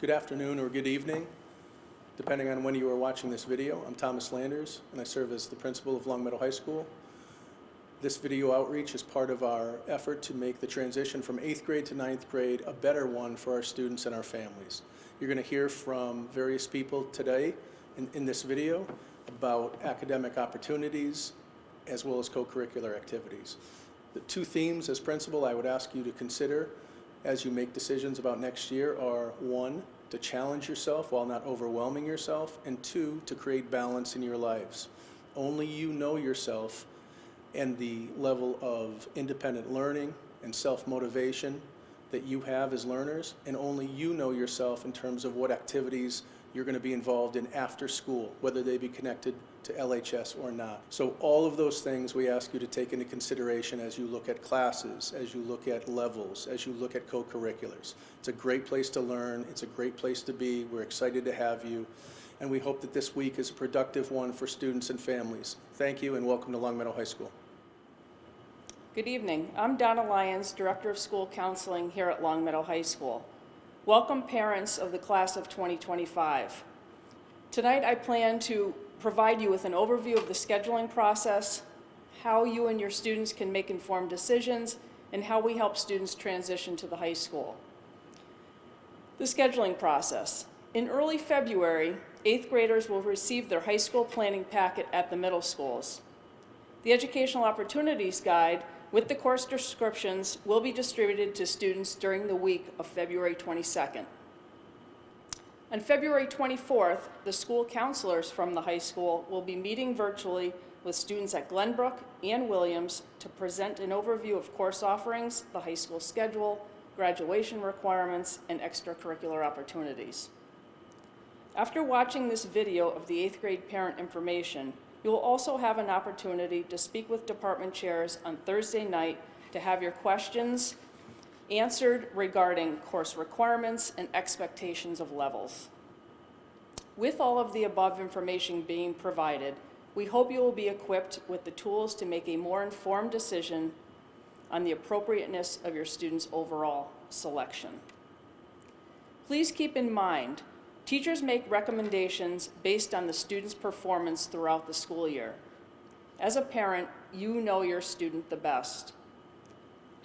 Good afternoon or good evening, depending on when you are watching this video. I'm Thomas Landers, and I serve as the principal of Long Meadow High School. This video outreach is part of our effort to make the transition from 8th grade to 9th grade a better one for our students and our families. You're going to hear from various people today in this video about academic opportunities as well as co-curricular activities. The two themes as principal I would ask you to consider as you make decisions about next year are: one, to challenge yourself while not overwhelming yourself, and two, to create balance in your lives. Only you know yourself and the level of independent learning and self-motivation that you have as learners, and only you know yourself in terms of what activities you're going to be involved in after school, whether they be connected to LHS or not. So all of those things we ask you to take into consideration as you look at classes, as you look at levels, as you look at co-curriculars. It's a great place to learn. It's a great place to be. We're excited to have you. And we hope that this week is a productive one for students and families. Thank you and welcome to Long Meadow High School. Good evening. I'm Donna Lyons, Director of School Counseling here at Long Meadow High School. Welcome parents of the class of 2025. Tonight I plan to provide you with an overview of the scheduling process, how you and your students can make informed decisions, and how we help students transition to the high school. The scheduling process. In early February, 8th graders will receive their high school planning packet at the middle schools. The Educational Opportunities Guide with the course descriptions will be distributed to students during the week of February 22nd. On February 24th, the school counselors from the high school will be meeting virtually with students at Glenbrook and Williams to present an overview of course offerings, the high school schedule, graduation requirements, and extracurricular opportunities. After watching this video of the 8th grade parent information, you will also have an opportunity to speak with department chairs on Thursday night to have your questions answered regarding course requirements and expectations of levels. With all of the above information being provided, we hope you will be equipped with the tools to make a more informed decision on the appropriateness of your students' overall selection. Please keep in mind, teachers make recommendations based on the student's performance throughout the school year. As a parent, you know your student the best.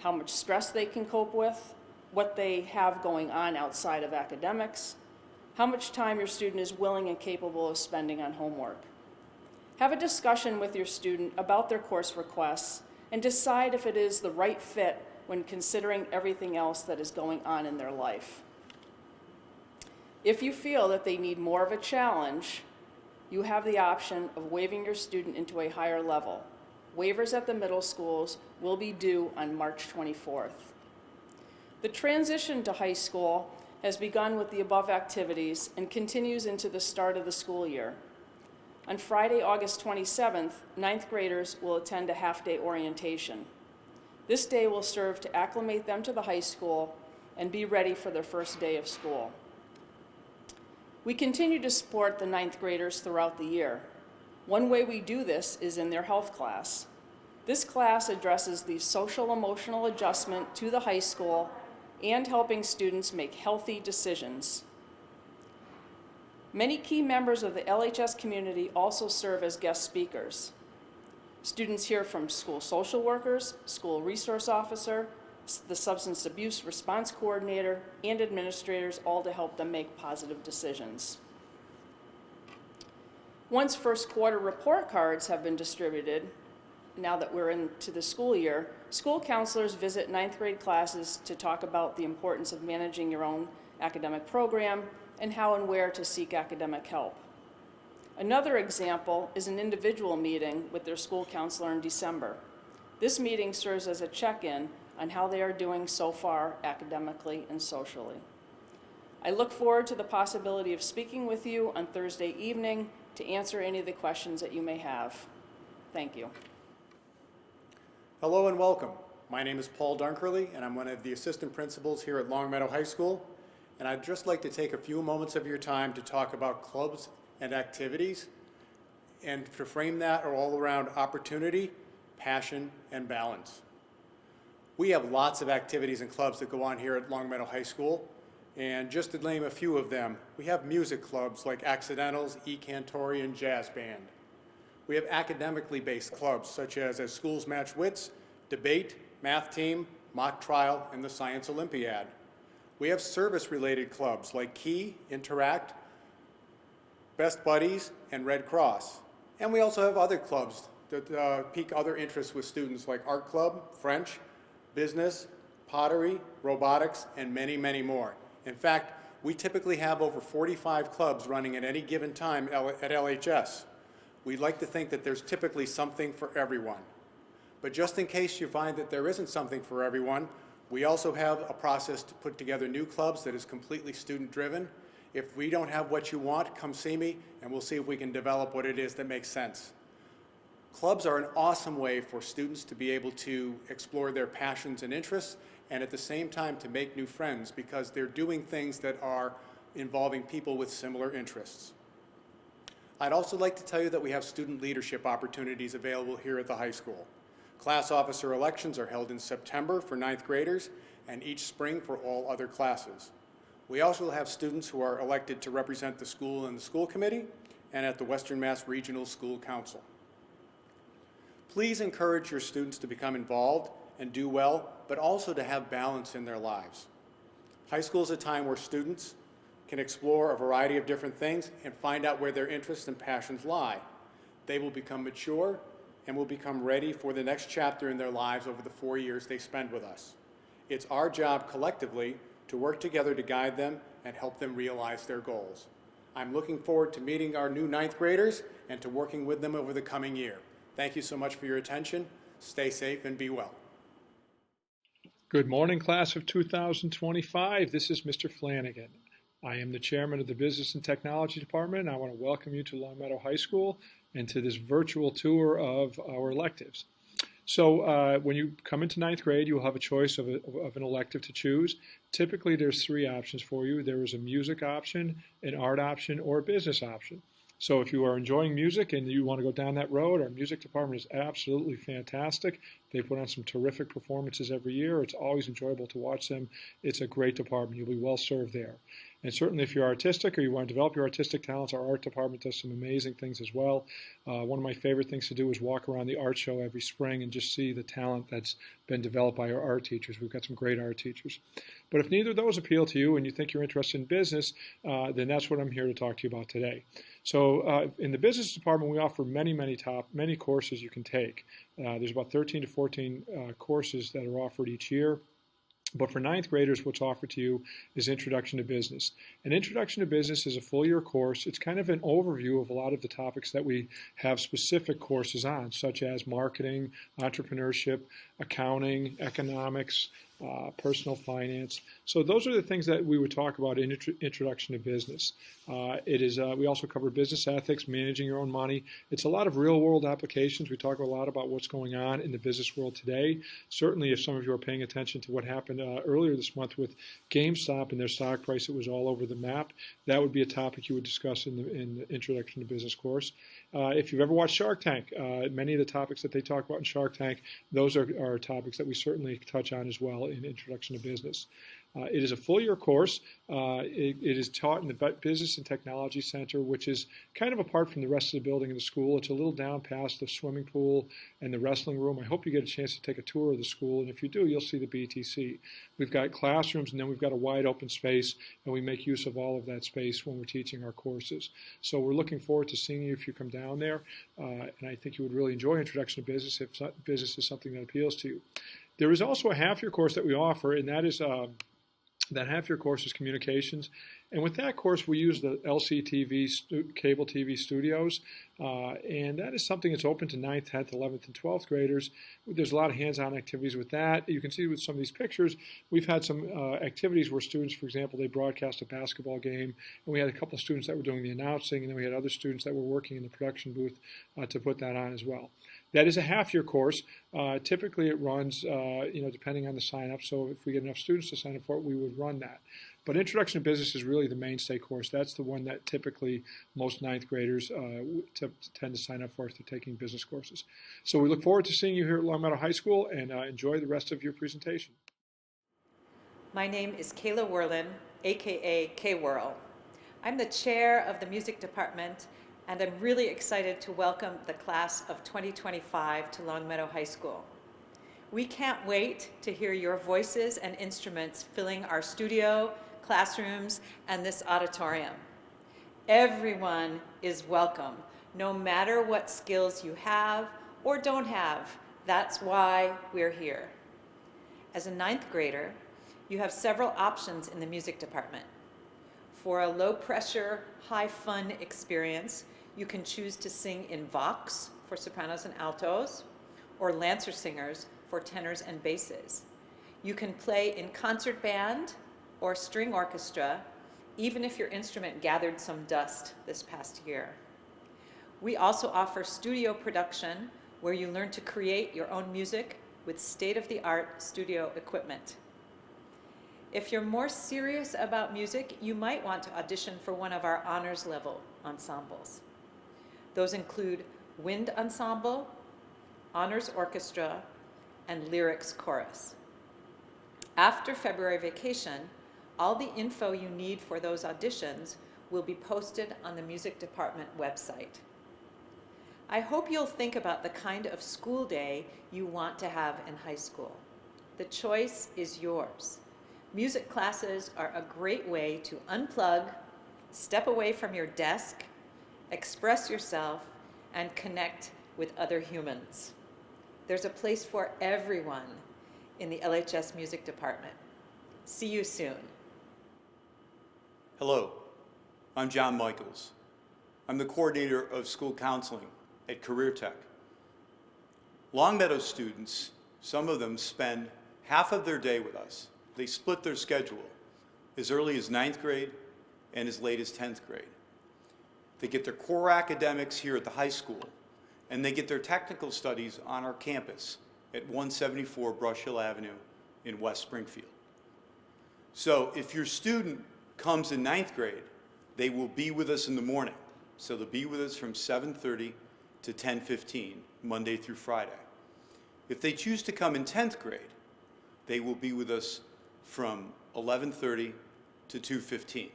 How much stress they can cope with, what they have going on outside of academics, how much time your student is willing and capable of spending on homework. Have a discussion with your student about their course requests and decide if it is the right fit when considering everything else that is going on in their life. If you feel that they need more of a challenge, you have the option of waiving your student into a higher level. Waivers at the middle schools will be due on March 24th. The transition to high school has begun with the above activities and continues into the start of the school year. On Friday, August 27th, 9th graders will attend a half-day orientation. This day will serve to acclimate them to the high school and be ready for their first day of school. We continue to support the 9th graders throughout the year. One way we do this is in their health class. This class addresses the social-emotional adjustment to the high school and helping students make healthy decisions. Many key members of the LHS community also serve as guest speakers. Students hear from school social workers, school resource officer, the substance abuse response coordinator, and administrators, all to help them make positive decisions. Once first quarter report cards have been distributed, now that we're into the school year, school counselors visit 9th grade classes to talk about the importance of managing your own academic program and how and where to seek academic help. Another example is an individual meeting with their school counselor in December. This meeting serves as a check-in on how they are doing so far academically and socially. I look forward to the possibility of speaking with you on Thursday evening to answer any of the questions that you may have. Thank you. Hello and welcome. My name is Paul Dunkerley, and I'm one of the assistant principals here at Long Meadow High School. And I'd just like to take a few moments of your time to talk about clubs and activities. And to frame that are all around opportunity, passion, and balance. We have lots of activities and clubs that go on here at Long Meadow High School. And just to name a few of them, we have music clubs like Accidentals, E-Cantorian Jazz Band. We have academically based clubs such as Schools Match Wits, Debate, Math Team, Mock Trial, and the Science Olympiad. We have service-related clubs like Key, Interact, Best Buddies, and Red Cross. And we also have other clubs that pique other interests with students like Art Club, French, Business, Pottery, Robotics, and many, many more. In fact, we typically have over 45 clubs running at any given time at LHS. We'd like to think that there's typically something for everyone. But just in case you find that there isn't something for everyone, we also have a process to put together new clubs that is completely student-driven. If we don't have what you want, come see me, and we'll see if we can develop what it is that makes sense. Clubs are an awesome way for students to be able to explore their passions and interests, and at the same time to make new friends because they're doing things that are involving people with similar interests. I'd also like to tell you that we have student leadership opportunities available here at the high school. Class officer elections are held in September for 9th graders and each spring for all other classes. We also have students who are elected to represent the school in the school committee and at the Western Mass Regional School Council. Please encourage your students to become involved and do well, but also to have balance in their lives. High school is a time where students can explore a variety of different things and find out where their interests and passions lie. They will become mature and will become ready for the next chapter in their lives over the 4 years they spend with us. It's our job collectively to work together to guide them and help them realize their goals. I'm looking forward to meeting our new 9th graders and to working with them over the coming year. Thank you so much for your attention. Stay safe and be well. Good morning, class of 2025. This is Mr. Flanagan. I am the chairman of the Business and Technology Department, and I want to welcome you to Longmeadow High School and to this virtual tour of our electives. So when you come into 9th grade, you will have a choice of an elective to choose. Typically, there's 3 options for you. There is a music option, an art option, or a business option. So if you are enjoying music and you want to go down that road, our music department is absolutely fantastic. They put on some terrific performances every year. It's always enjoyable to watch them. It's a great department. You'll be well served there. And certainly if you're artistic or you want to develop your artistic talents, our art department does some amazing things as well. One of my favorite things to do is walk around the art show every spring and just see the talent that's been developed by our art teachers. We've got some great art teachers. But if neither of those appeal to you and you think you're interested in business, then that's what I'm here to talk to you about today. So in the business department, we offer many courses you can take. There's about 13 to 14 courses that are offered each year. But for 9th graders, what's offered to you is Introduction to Business. An Introduction to Business is a full-year course. It's kind of an overview of a lot of the topics that we have specific courses on, such as marketing, entrepreneurship, accounting, economics, personal finance. So those are the things that we would talk about in Introduction to Business. We also cover business ethics, managing your own money. It's a lot of real-world applications. We talk a lot about what's going on in the business world today. Certainly, if some of you are paying attention to what happened earlier this month with GameStop and their stock price, it was all over the map. That would be a topic you would discuss in the Introduction to Business course. If you've ever watched Shark Tank, many of the topics that they talk about in Shark Tank, those are topics that we certainly touch on as well in Introduction to Business. It is a full-year course. It is taught in the Business and Technology Center, which is kind of apart from the rest of the building of the school. It's a little down past the swimming pool and the wrestling room. I hope you get a chance to take a tour of the school, and if you do, you'll see the BTC. We've got classrooms, and then we've got a wide open space, and we make use of all of that space when we're teaching our courses. So we're looking forward to seeing you if you come down there, and I think you would really enjoy Introduction to Business if business is something that appeals to you. There is also a half-year course that we offer, and that is that half-year course is communications. And with that course, we use the LCTV cable TV studios, and that is something that's open to 9th, 10th, 11th, and 12th graders. There's a lot of hands-on activities with that. You can see with some of these pictures, we've had some activities where students, for example, they broadcast a basketball game, and we had a couple of students that were doing the announcing, and then we had other students that were working in the production booth to put that on as well. That is a half-year course. Typically, it runs, depending on the sign-up. So if we get enough students to sign up for it, we would run that. But Introduction to Business is really the mainstay course. That's the one that typically most 9th graders tend to sign up for if they're taking business courses. So we look forward to seeing you here at Longmeadow High School, and enjoy the rest of your presentation. My name is Kayla Werlin, aka K-Whirl. I'm the chair of the music department, and I'm really excited to welcome the class of 2025 to Longmeadow High School. We can't wait to hear your voices and instruments filling our studio, classrooms, and this auditorium. Everyone is welcome, no matter what skills you have or don't have. That's why we're here. As a 9th grader, you have several options in the music department. For a low-pressure, high-fun experience, you can choose to sing in Vox for sopranos and altos, or Lancer singers for tenors and basses. You can play in concert band or string orchestra, even if your instrument gathered some dust this past year. We also offer studio production, where you learn to create your own music with state-of-the-art studio equipment. If you're more serious about music, you might want to audition for one of our honors level ensembles. Those include wind ensemble, honors orchestra, and lyrics chorus. After February vacation, all the info you need for those auditions will be posted on the music department website. I hope you'll think about the kind of school day you want to have in high school. The choice is yours. Music classes are a great way to unplug, step away from your desk, express yourself, and connect with other humans. There's a place for everyone in the LHS Music Department. See you soon. Hello, I'm John Michaels. I'm the coordinator of school counseling at Career Tech. Longmeadow students, some of them spend half of their day with us. They split their schedule as early as 9th grade and as late as 10th grade. They get their core academics here at the high school, and they get their technical studies on our campus at 174 Brush Hill Avenue in West Springfield. So if your student comes in 9th grade, they will be with us in the morning. So they'll be with us from 7:30 to 10:15, Monday through Friday. If they choose to come in 10th grade, they will be with us from 11:30 to 2:15.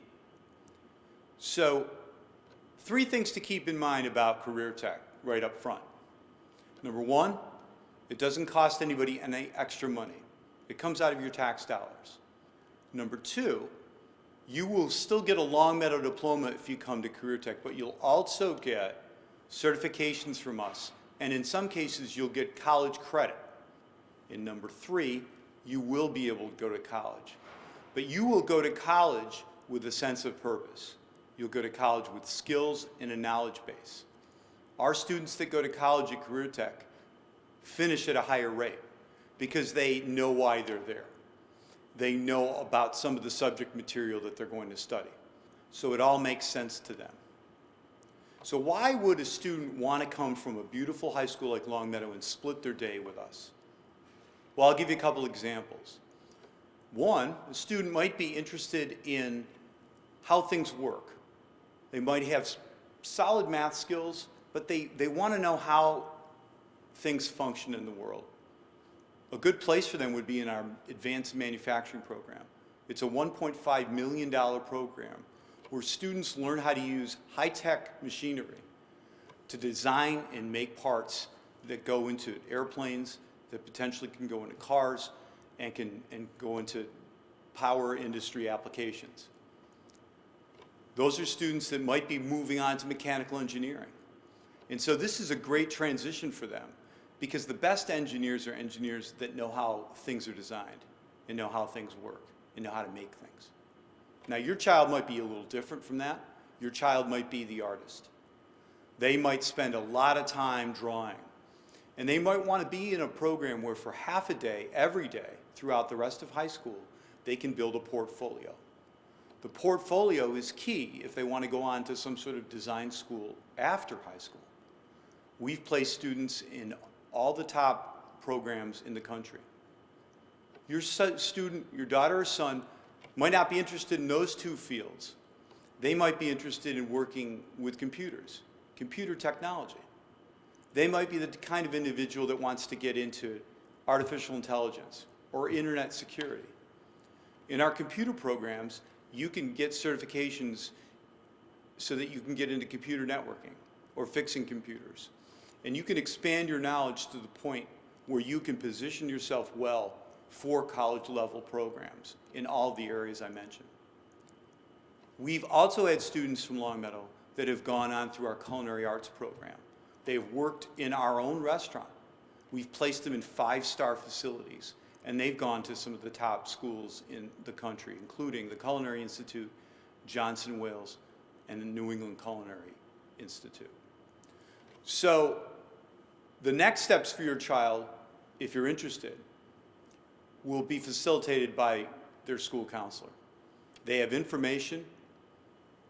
So 3 things to keep in mind about Career Tech right up front. Number 1, it doesn't cost anybody any extra money. It comes out of your tax dollars. Number 2, you will still get a Longmeadow diploma if you come to Career Tech, but you'll also get certifications from us, and in some cases you'll get college credit. And number 3, you will be able to go to college. But you will go to college with a sense of purpose. You'll go to college with skills and a knowledge base. Our students that go to college at Career Tech finish at a higher rate because they know why they're there. They know about some of the subject material that they're going to study. So it all makes sense to them. So why would a student want to come from a beautiful high school like Longmeadow and split their day with us? Well, I'll give you a couple examples. One, a student might be interested in how things work. They might have solid math skills, but they want to know how things function in the world. A good place for them would be in our advanced manufacturing program. It's a $1.5 million program where students learn how to use high-tech machinery to design and make parts that go into airplanes, that potentially can go into cars, and can go into power industry applications. Those are students that might be moving on to mechanical engineering. And so this is a great transition for them, because the best engineers are engineers that know how things are designed and know how things work and know how to make things. Now, your child might be a little different from that. Your child might be the artist. They might spend a lot of time drawing. And they might want to be in a program where for half a day, every day, throughout the rest of high school, they can build a portfolio. The portfolio is key if they want to go on to some sort of design school after high school. We've placed students in all the top programs in the country. Your student, your daughter or son, might not be interested in those 2 fields. They might be interested in working with computers, computer technology. They might be the kind of individual that wants to get into artificial intelligence or internet security. In our computer programs, you can get certifications so that you can get into computer networking or fixing computers. And you can expand your knowledge to the point where you can position yourself well for college-level programs in all the areas I mentioned. We've also had students from Longmeadow that have gone on through our culinary arts program. They've worked in our own restaurant. We've placed them in 5-star facilities, and they've gone to some of the top schools in the country, including the Culinary Institute, Johnson Wales, and the New England Culinary Institute. So the next steps for your child, if you're interested, will be facilitated by their school counselor. They have information,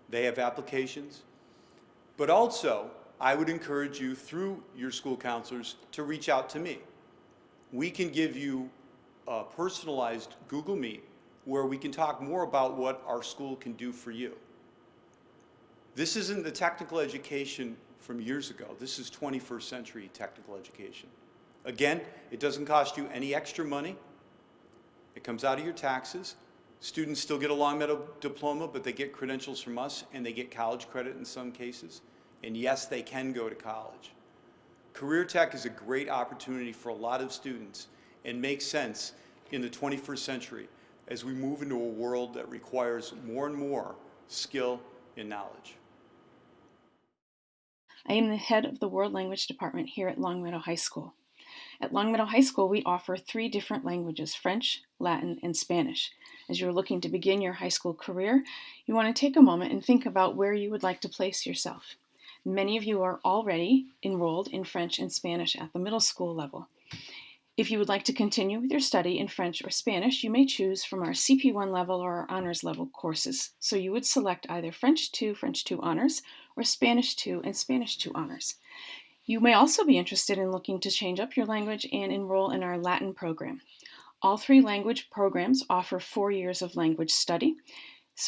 they have applications, but also I would encourage you through your school counselors to reach out to me. We can give you a personalized Google Meet where we can talk more about what our school can do for you. This isn't the technical education from years ago. This is 21st century technical education. Again, it doesn't cost you any extra money. It comes out of your taxes. Students still get a Longmeadow diploma, but they get credentials from us, and they get college credit in some cases. And yes, they can go to college. Career Tech is a great opportunity for a lot of students and makes sense in the 21st century as we move into a world that requires more and more skill and knowledge. I am the head of the World Language Department here at Longmeadow High School. At Longmeadow High School, we offer 3 different languages, French, Latin, and Spanish. As you're looking to begin your high school career, you want to take a moment and think about where you would like to place yourself. Many of you are already enrolled in French and Spanish at the middle school level. If you would like to continue with your study in French or Spanish, you may choose from our CP1 level or our honors level courses. So you would select either French 2 honors, or Spanish 2 and Spanish 2 honors. You may also be interested in looking to change up your language and enroll in our Latin program. All 3 language programs offer 4 years of language study.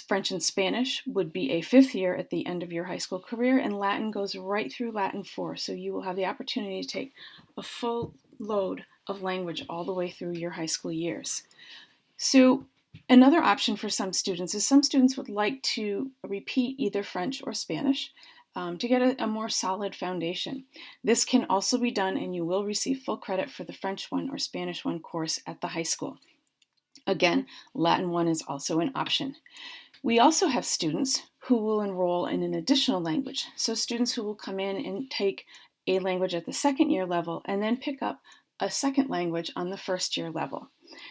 French and Spanish would be a 5th year at the end of your high school career, and Latin goes right through Latin 4, so you will have the opportunity to take a full load of language all the way through your high school years. So another option for some students is some students would like to repeat either French or Spanish to get a more solid foundation. This can also be done, and you will receive full credit for the French 1 or Spanish 1 course at the high school. Again, Latin 1 is also an option. We also have students who will enroll in an additional language. So students who will come in and take a language at the 2nd year level and then pick up a 2nd language on the 1st year level.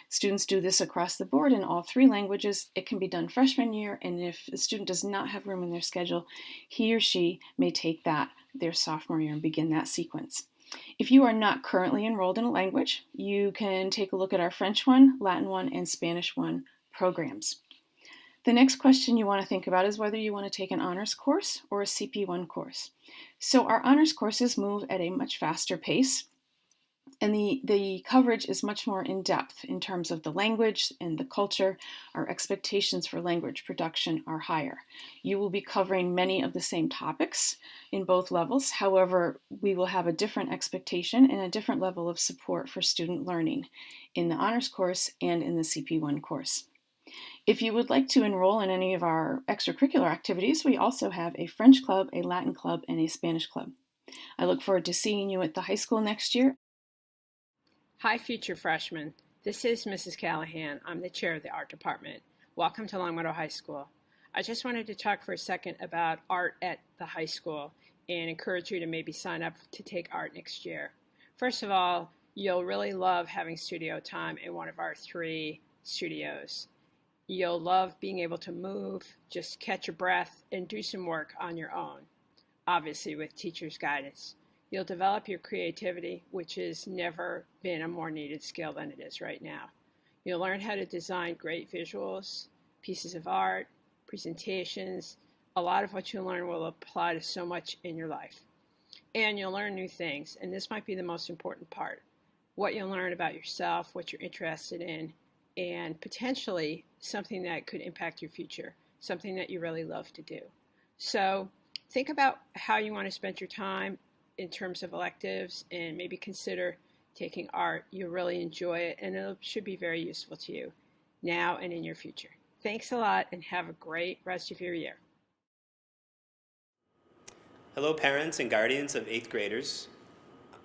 Students do this across the board in all 3 languages. It can be done freshman year, and if the student does not have room in their schedule, he or she may take that their sophomore year and begin that sequence. If you are not currently enrolled in a language, you can take a look at our French 1, Latin 1, and Spanish 1 programs. The next question you want to think about is whether you want to take an honors course or a CP1 course. So our honors courses move at a much faster pace, and the coverage is much more in-depth in terms of the language and the culture. Our expectations for language production are higher. You will be covering many of the same topics in both levels. However, we will have a different expectation and a different level of support for student learning in the honors course and in the CP1 course. If you would like to enroll in any of our extracurricular activities, we also have a French club, a Latin club, and a Spanish club. I look forward to seeing you at the high school next year. Hi, future freshmen. This is Mrs. Callahan. I'm the chair of the art department. Welcome to Longmeadow High School. I just wanted to talk for a second about art at the high school and encourage you to maybe sign up to take art next year. First of all, you'll really love having studio time in one of our 3 studios. You'll love being able to move, just catch your breath, and do some work on your own, obviously with teacher's guidance. You'll develop your creativity, which has never been a more needed skill than it is right now. You'll learn how to design great visuals, pieces of art, presentations. A lot of what you'll learn will apply to so much in your life. And you'll learn new things, and this might be the most important part. What you'll learn about yourself, what you're interested in, and potentially something that could impact your future, something that you really love to do. So think about how you want to spend your time in terms of electives, and maybe consider taking art. You'll really enjoy it, and it should be very useful to you now and in your future. Thanks a lot and have a great rest of your year. Hello, parents and guardians of 8th graders.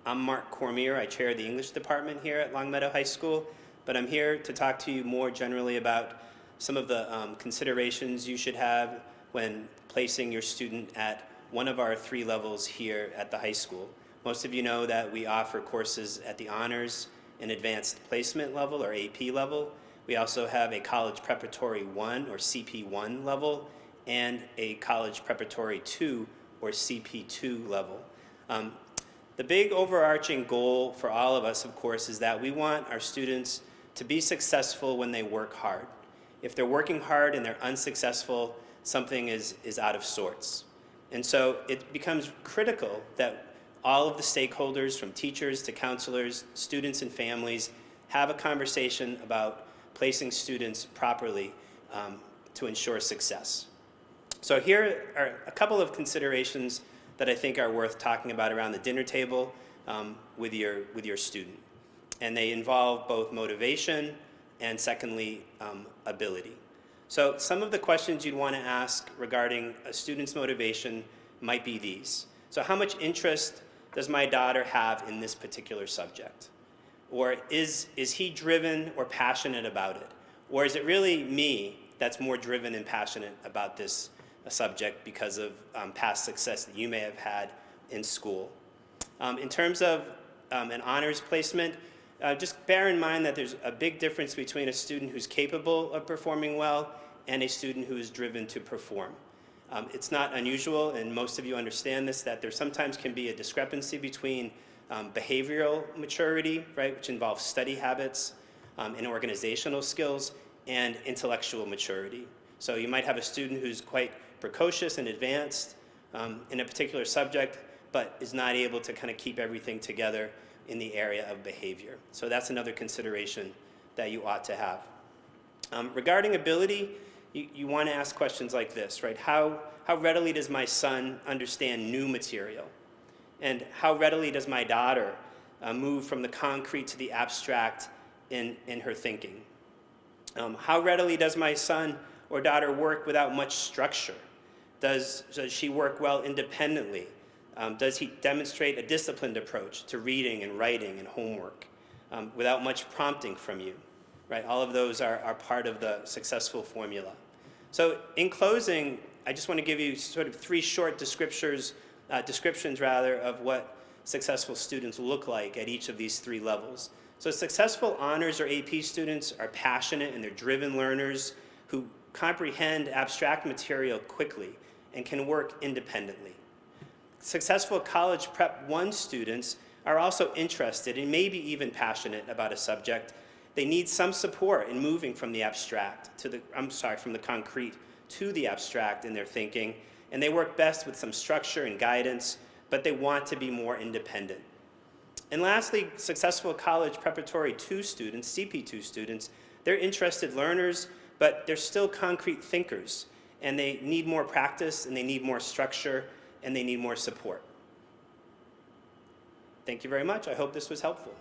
I'm Mark Cormier. I chair the English department here at Longmeadow High School, but I'm here to talk to you more generally about some of the considerations you should have when placing your student at one of our 3 levels here at the high school. Most of you know that we offer courses at the Honors and Advanced Placement level, or AP level. We also have a College Preparatory 1, or CP1 level, and a College Preparatory 2, or CP2 level. The big overarching goal for all of us, of course, is that we want our students to be successful when they work hard. If they're working hard and they're unsuccessful, something is out of sorts. And so it becomes critical that all of the stakeholders, from teachers to counselors, students and families, have a conversation about placing students properly to ensure success. So here are a couple of considerations that I think are worth talking about around the dinner table with your student. And they involve both motivation and, secondly, ability. So some of the questions you'd want to ask regarding a student's motivation might be these. So how much interest does my daughter have in this particular subject? Or is he driven or passionate about it? Or is it really me that's more driven and passionate about this subject because of past success that you may have had in school? In terms of an honors placement, just bear in mind that there's a big difference between a student who's capable of performing well and a student who is driven to perform. It's not unusual, and most of you understand this, that there sometimes can be a discrepancy between behavioral maturity, right, which involves study habits and organizational skills, and intellectual maturity. So you might have a student who's quite precocious and advanced in a particular subject, but is not able to kind of keep everything together in the area of behavior. So that's another consideration that you ought to have. Regarding ability, you want to ask questions like this, right? How readily does my son understand new material? And how readily does my daughter move from the concrete to the abstract in her thinking? How readily does my son or daughter work without much structure? Does she work well independently? Does he demonstrate a disciplined approach to reading and writing and homework without much prompting from you? Right? All of those are part of the successful formula. So in closing, I just want to give you sort of 3 short descriptions of what successful students look like at each of these 3 levels. So successful honors or AP students are passionate and they're driven learners who comprehend abstract material quickly and can work independently. Successful College Prep 1 students are also interested and maybe even passionate about a subject. They need some support in moving from the from the concrete to the abstract in their thinking, and they work best with some structure and guidance, but they want to be more independent. And lastly, successful College Preparatory 2 students, CP2 students, they're interested learners, but they're still concrete thinkers, and they need more practice, and they need more structure, and they need more support. Thank you very much. I hope this was helpful.